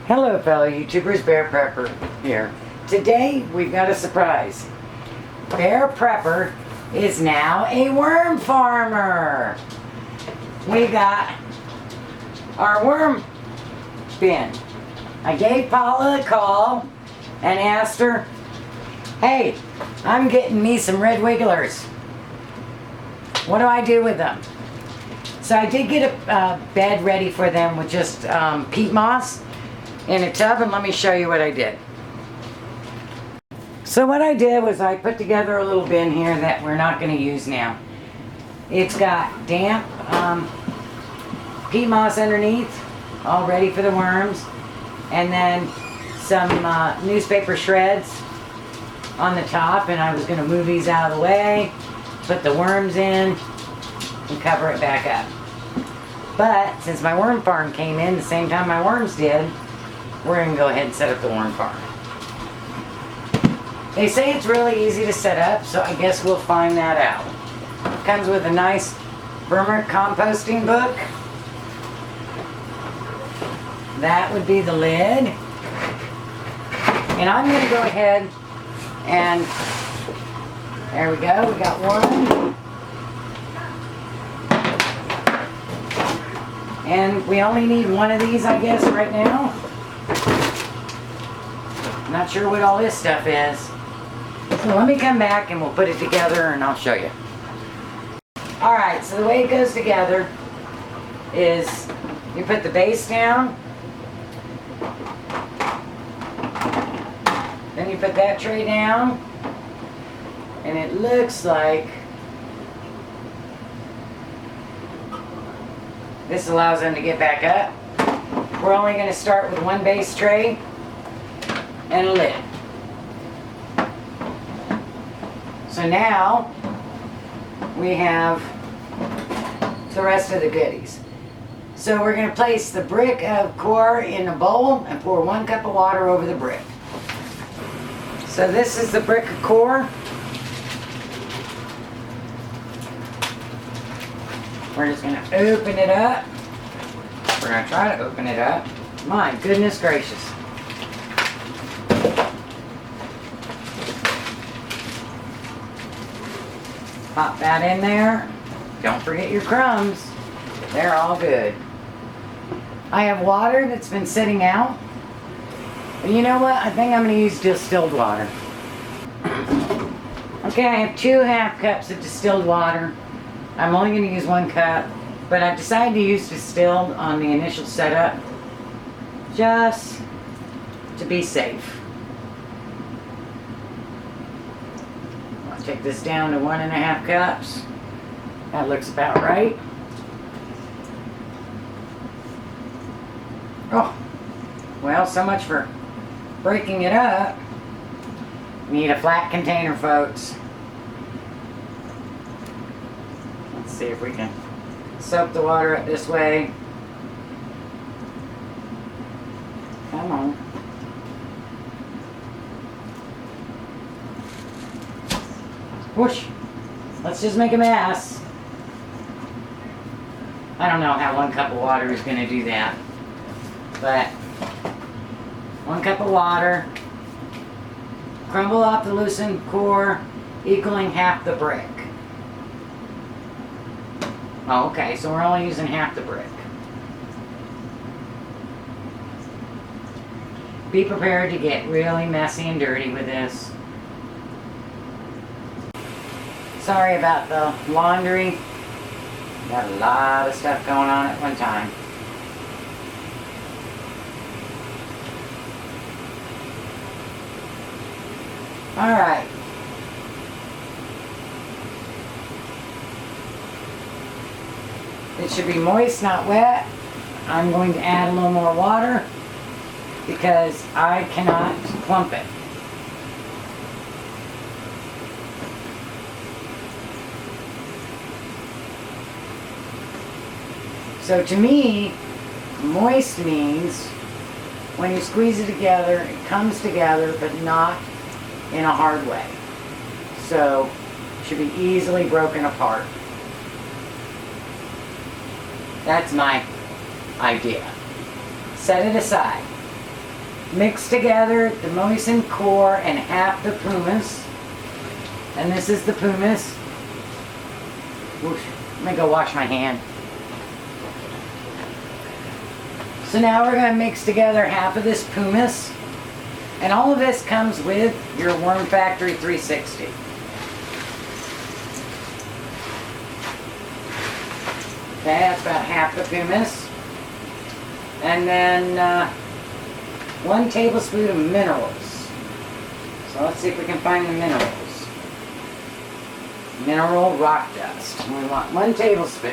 Hello fellow YouTubers, Bear Prepper here. Today we've got a surprise. Bear Prepper is now a worm farmer. We got our worm bin. I gave Paula a call and asked her, hey, I'm getting me some red wigglers. What do I do with them? So I did get a bed ready for them with just peat moss in a tub, and let me show you what I did. So what I did was I put together a little bin here that we're not going to use now. It's got damp peat moss underneath, all ready for the worms, and then some newspaper shreds on the top, and I was going to move these out of the way, put the worms in, and cover it back up. But since my worm farm came in the same time my worms did, we're going to go ahead and set up the worm farm. They say it's really easy to set up, so I guess we'll find that out. It comes with a nice vermicomposting book. That would be the lid. And I'm going to go ahead and, there we go, we got one. And we only need one of these, I guess, right now. Not sure what all this stuff is. So let me come back and we'll put it together and I'll show you. Alright, so the way it goes together is you put the base down, then you put that tray down, and it looks like this allows them to get back up. We're only going to start with one base tray and a lid. So now we have the rest of the goodies. So we're going to place the brick of core in a bowl and pour 1 cup of water over the brick. So this is the brick of core. We're just going to open it up. We're going to try to open it up. My goodness gracious. Pop that in there. Don't forget your crumbs. They're all good. I have water that's been sitting out. But you know what? I think I'm going to use distilled water. Okay, I have 2 half cups of distilled water. I'm only going to use 1 cup. But I've decided to use distilled on the initial setup. Just to be safe. Take this down to 1.5 cups. That looks about right. Oh, well, so much for breaking it up. Need a flat container, folks. Let's see if we can soak the water up this way. Come on. Whoosh. Let's just make a mess. I don't know how 1 cup of water is going to do that. But 1 cup of water. Crumble off the loosened core, equaling half the brick. Oh, okay, so we're only using half the brick. Be prepared to get really messy and dirty with this. Sorry about the laundry. Got a lot of stuff going on at one time. Alright. It should be moist, not wet. I'm going to add a little more water because I cannot clump it. So to me, moist means when you squeeze it together, it comes together, but not in a hard way. So it should be easily broken apart. That's my idea. Set it aside. Mix together the moistened core and half the pumice. And this is the pumice. Whoosh. Let me go wash my hand. So now we're going to mix together half of this pumice. And all of this comes with your Worm Factory 360. Okay, that's about half the pumice. And then 1 tablespoon of minerals. So let's see if we can find the minerals. Mineral rock dust. We want 1 tablespoon.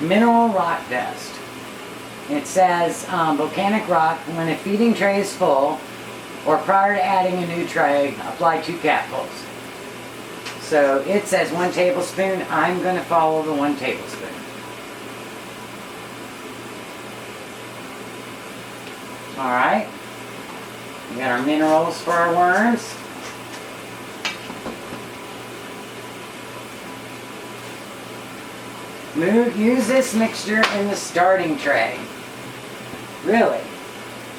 Mineral rock dust. It says volcanic rock. When a feeding tray is full or prior to adding a new tray, apply 2 capfuls. So it says 1 tablespoon. I'm going to follow the 1 tablespoon. Alright. We got our minerals for our worms. Use this mixture in the starting tray. Really.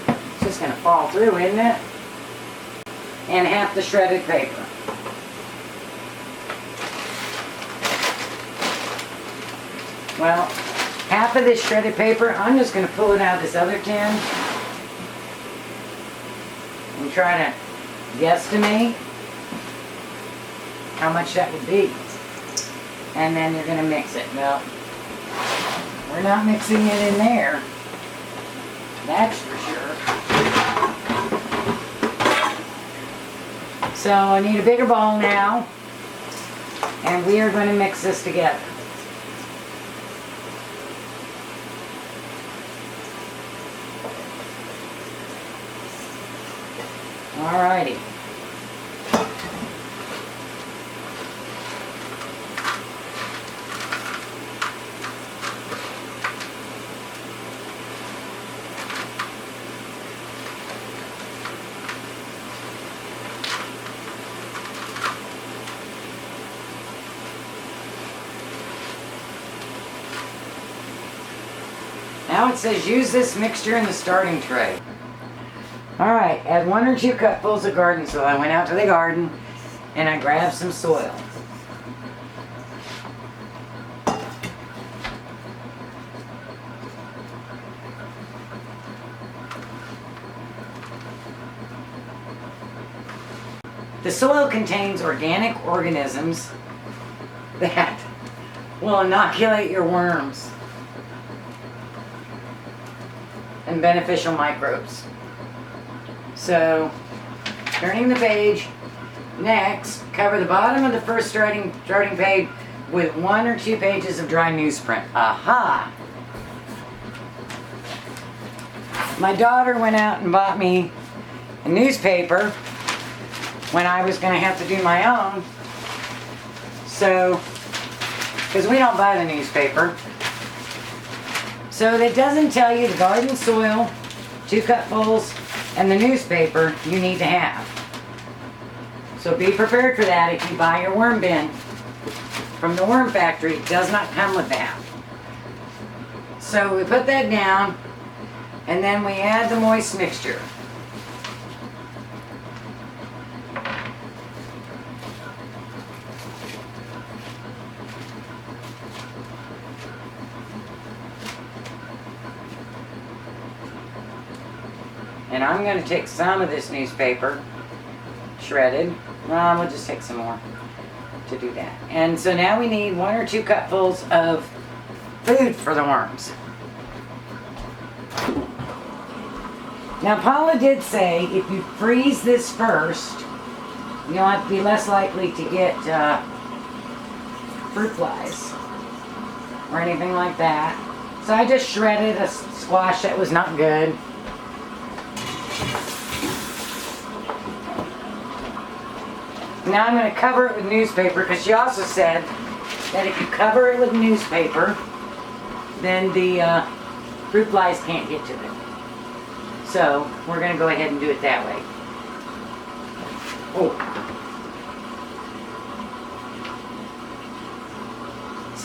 It's just going to fall through, isn't it? And half the shredded paper. Well, half of this shredded paper, I'm just going to pull it out of this other tin and try to guesstimate how much that would be. And then you're going to mix it. Well, we're not mixing it in there. That's for sure. So I need a bigger bowl now. And we are going to mix this together. Alrighty. Now it says use this mixture in the starting tray. Alright, add 1 or 2 cupfuls of garden soil. I went out to the garden and I grabbed some soil. The soil contains organic organisms that will inoculate your worms and beneficial microbes. So, turning the page, next, cover the bottom of the first starting page with 1 or 2 pages of dry newsprint. Aha! My daughter went out and bought me a newspaper when I was going to have to do my own. So, because we don't buy the newspaper. So that doesn't tell you the garden soil, 2 cupfuls, and the newspaper you need to have. So be prepared for that if you buy your worm bin from the Worm Factory. It does not come with that. So we put that down and then we add the moist mixture. And I'm going to take some of this newspaper, shredded. Well, we'll just take some more to do that. And so now we need 1 or 2 cupfuls of food for the worms. Now Paula did say if you freeze this first, you'll have to be less likely to get fruit flies or anything like that. So I just shredded a squash that was not good. Now I'm going to cover it with newspaper because she also said that if you cover it with newspaper, then the fruit flies can't get to it. So we're going to go ahead and do it that way. Oh.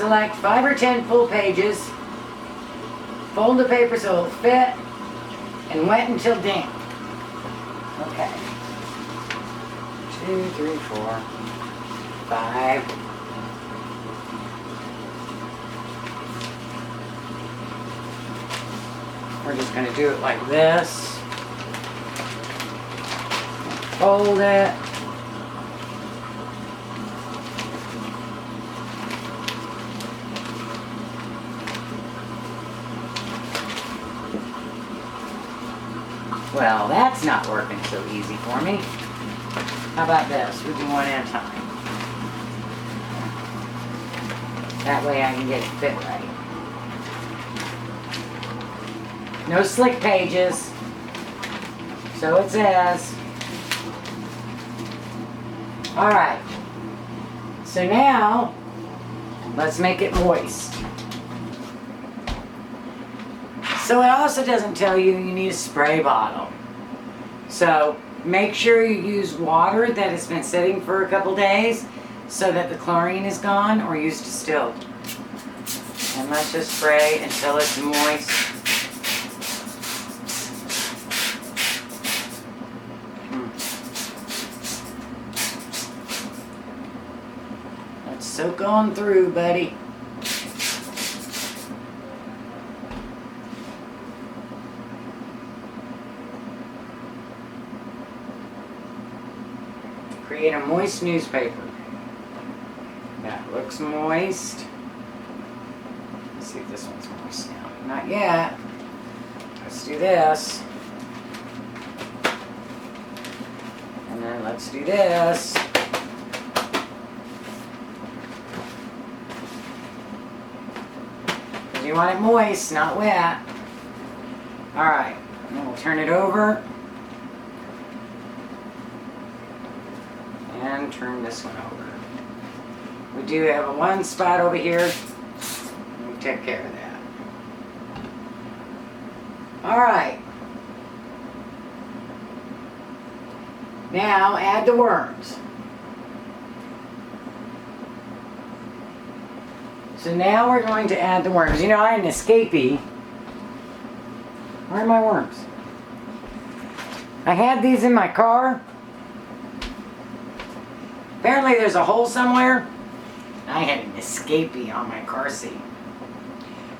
Select 5 or 10 full pages. Fold the paper so it'll fit and wet until damp. Okay. 2, 3, 4, 5. We're just going to do it like this. Fold it. Well, that's not working so easy for me. How about this? We do one at a time. That way I can get it fit right. No slick pages. So it says. Alright. So now, let's make it moist. So it also doesn't tell you you need a spray bottle. So make sure you use water that has been sitting for a couple days so that the chlorine is gone, or use distilled. And let's just spray until it's moist. Let's soak on through, buddy. Create a moist newspaper. That looks moist. Let's see if this one's moist now. Not yet. Let's do this. And then let's do this. Because you want it moist, not wet. Alright. And then we'll turn it over. And turn this one over. We do have one spot over here. We'll take care of that. Alright. Now add the worms. So now we're going to add the worms. You know, I had an escapee. Where are my worms? I had these in my car. Apparently there's a hole somewhere. I had an escapee on my car seat.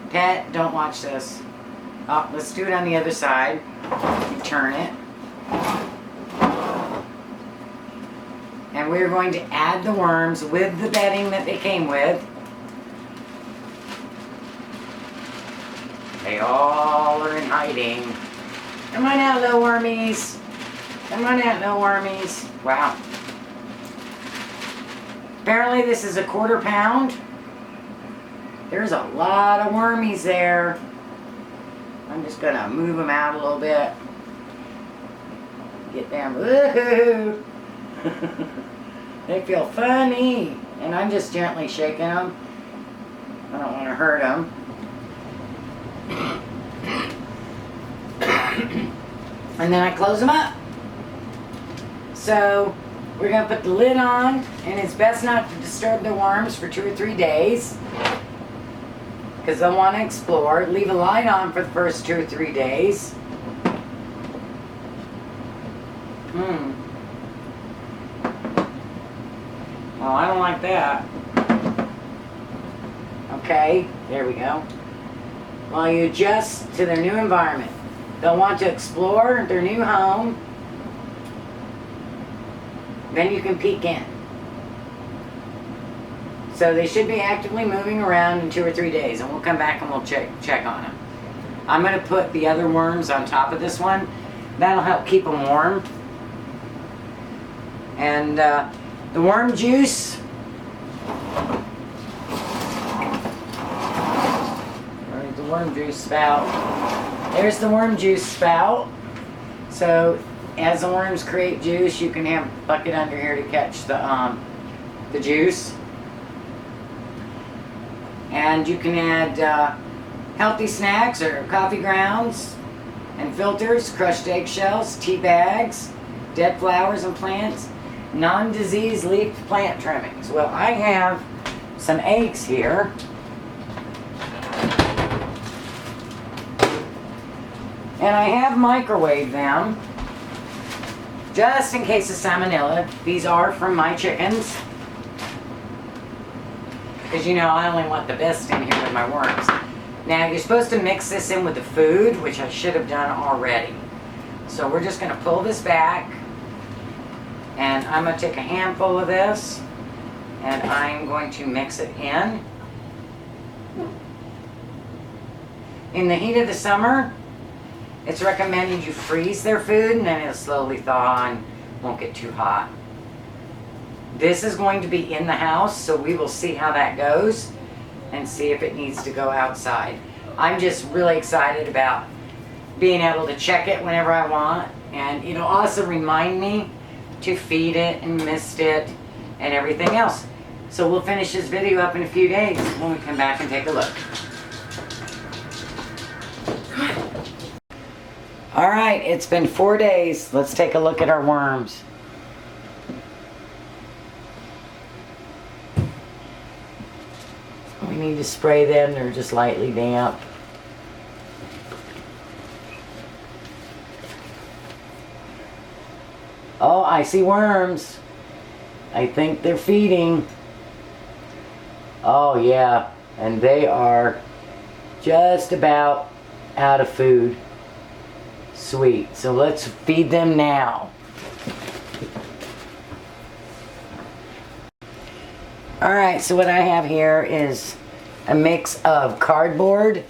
Pet, don't watch this. Oh, let's do it on the other side. You turn it. And we're going to add the worms with the bedding that they came with. They all are in hiding. Come on out, little wormies. Come on out, little wormies. Wow. Apparently this is a 1/4 pound. There's a lot of wormies there. I'm just gonna move them out a little bit. Get them. Woohoo! They feel funny. And I'm just gently shaking them. I don't want to hurt them. And then I close them up. So we're going to put the lid on, and it's best not to disturb the worms for 2 or 3 days because they'll want to explore. Leave a light on for the first 2 or 3 days. Well, I don't like that. Okay, there we go. While you adjust to their new environment, they'll want to explore their new home. Then you can peek in. So they should be actively moving around in 2 or 3 days, and we'll come back and we'll check on them. I'm going to put the other worms on top of this one. That'll help keep them warm. And the worm juice. Where's the worm juice spout? There's the worm juice spout. So as the worms create juice, you can have a bucket under here to catch the juice. And you can add healthy snacks or coffee grounds and filters, crushed eggshells, tea bags, dead flowers and plants, non-disease leaf plant trimmings. Well, I have some eggs here. And I have microwaved them just in case of salmonella. These are from my chickens. Because you know, I only want the best in here with my worms. Now you're supposed to mix this in with the food, which I should have done already. So we're just going to pull this back. And I'm going to take a handful of this. And I'm going to mix it in. In the heat of the summer, it's recommended you freeze their food and then it'll slowly thaw and won't get too hot. This is going to be in the house, so we will see how that goes and see if it needs to go outside. I'm just really excited about being able to check it whenever I want, and it'll also remind me to feed it and mist it and everything else. So we'll finish this video up in a few days when we come back and take a look. All right, it's been 4 days. Let's take a look at our worms. We need to spray them. They're just lightly damp. Oh, I see worms. I think they're feeding. Oh yeah, and they are just about out of food. Sweet. So let's feed them now. Alright, so what I have here is a mix of cardboard,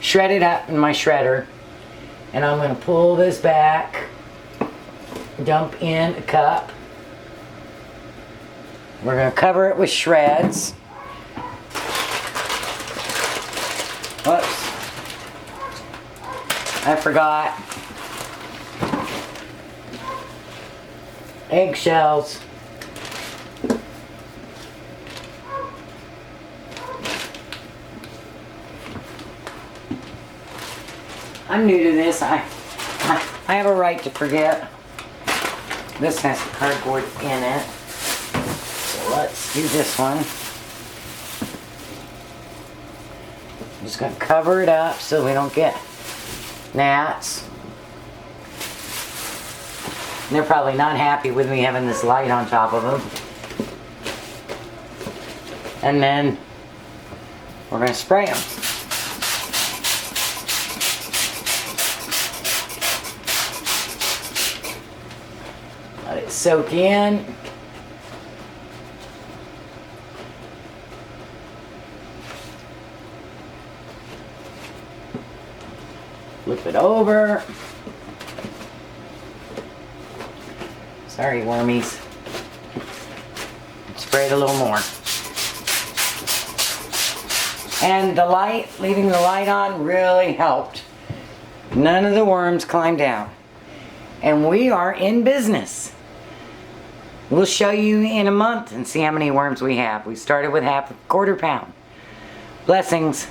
shredded up in my shredder, and I'm going to pull this back, dump in a cup. We're going to cover it with shreds. Whoops. I forgot. Eggshells. I'm new to this. I have a right to forget. This has cardboard in it. So let's do this one. I'm just going to cover it up so we don't get gnats. And they're probably not happy with me having this light on top of them. And then we're going to spray them. Let it soak in. Flip it over. Sorry, wormies. Spray it a little more. And the light, leaving the light on, really helped. None of the worms climbed out. And we are in business. We'll show you in a month and see how many worms we have. We started with half a quarter pound. Blessings.